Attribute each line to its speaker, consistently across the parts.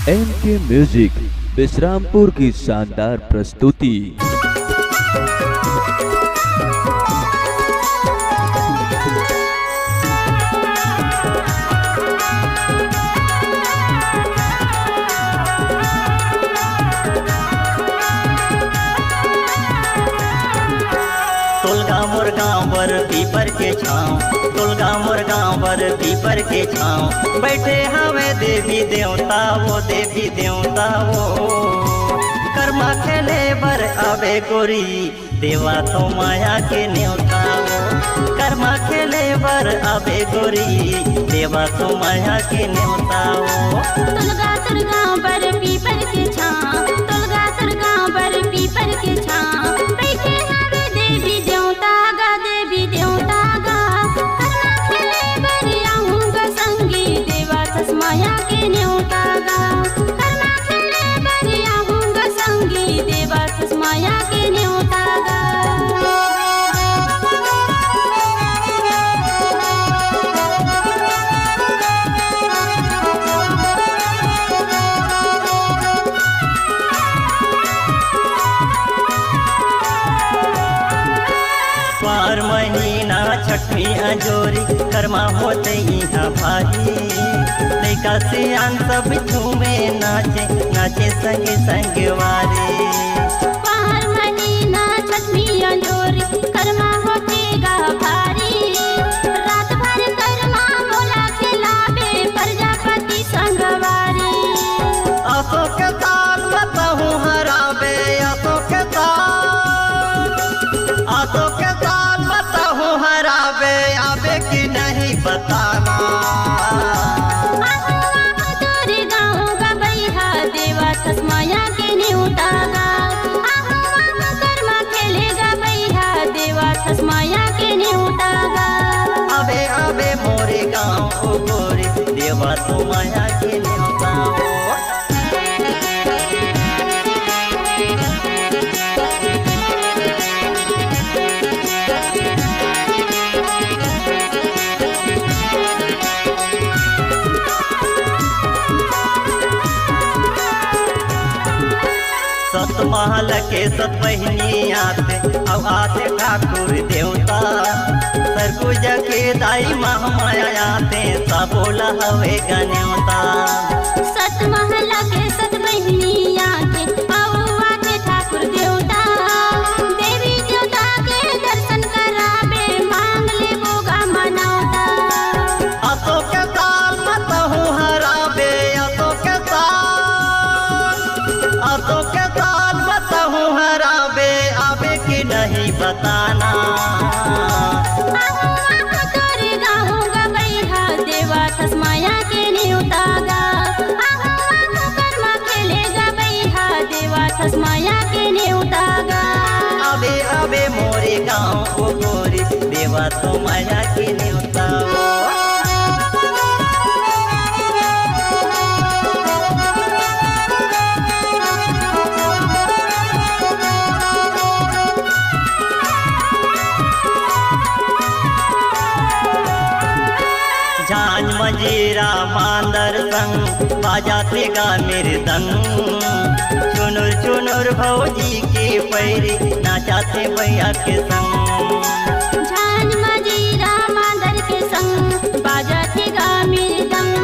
Speaker 1: एनके music Vishrampur की शानदार प्रस्तुति।
Speaker 2: मोर गाँव बर पीपर के छाँव, तुलगा मोर गाँव बर पीपर के छाँव। बैठे हमें देवी देवता वो, देवी देवता वो। कर्मा खेले बर आवे गोरी, देवा तो माया के न्योता वो। कर्मा खेले बर आवे गोरी, देवा तो माया के न्योता वो।
Speaker 3: तुलगा तुर गाँव बर पीपर के छाँव, तुलगा तुर गाँव बर पीपर के छाँव। बैठे हमें देवी देवता गा, देवी देवता गा। कर्मा खेले बर आऊँगा संगी, देवा तस्माया के न्योता गा। कर्मा खेले बर आऊँगा संगी, देवा तस्माया के न्योता गा।
Speaker 2: पार महीना छठवीं अंजोरी, कर्मा होते यहाँ भारी। लैका सियान सब झूमे नाचे, नाचे संग संग वारे।
Speaker 3: पार महीना छठवीं अंजोरी, कर्मा होते गा भारी। रात भर कर्मा मोला खिलावे, प्रजापति संगवारी।
Speaker 2: आसो के ताल बताहूँ हरावे, आसो के ताल, आसो के ताल बताहूँ हरावे। आवे कि नहीं बताना।
Speaker 3: तोरे गाँव का बैहा, देवा तस्माया के न्योता गा। कर्मा खेलेगा बैहा, देवा तस्माया के न्योता गा।
Speaker 2: अबे अबे मोरे गाँव ओ गोरे, देवा तो माया के न्योता हो। सत महल के सत बहिनी आते, अब आते ठाकुर देवता। सरगुज के दाई महामाया आते, सबोला हवे गन्योता।
Speaker 3: सत महला के सत बहिनी आते, आते ठाकुर देवता। देवी देवता के दर्शन करावे, मांग ले बोगा मनौता।
Speaker 2: आसो के ताल बताहूँ हरावे, आसो के ताल, आसो के ताल बताहूँ हरावे। आवे कि नहीं बताना।
Speaker 3: तोरे गाँव गा बैहा, देवा तस्माया के न्योता गा। कर्मा खेलेगा बैहा, देवा तस्माया के न्योता गा।
Speaker 2: अबे अबे मोरे गाँव ओ गोरी, देवा तो माया के न्योता हो। झांझ मंजीरा मांदर संग, बाजाते गा मृदंग। चुनुर चुनुर भौजी के पैरी, नाचाते भैया के संग।
Speaker 3: झांझ मजीरा मांदर के संग, बाजाते गा मृदंग।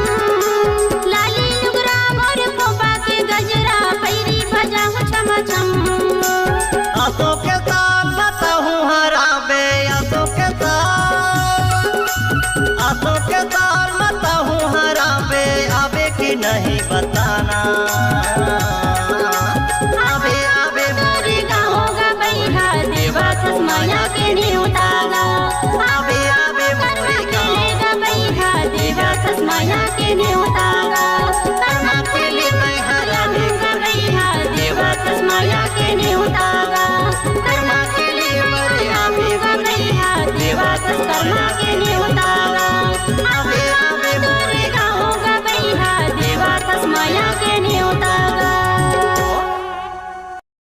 Speaker 3: लाली लुगरा मोर खोपा के गजरा, पैरी बजाऊं छम छम।
Speaker 2: आसो के ताल बताहूँ हरावे, आसो के ताल, आसो के ताल बताहूँ हरावे। आवे कि नहीं बताना।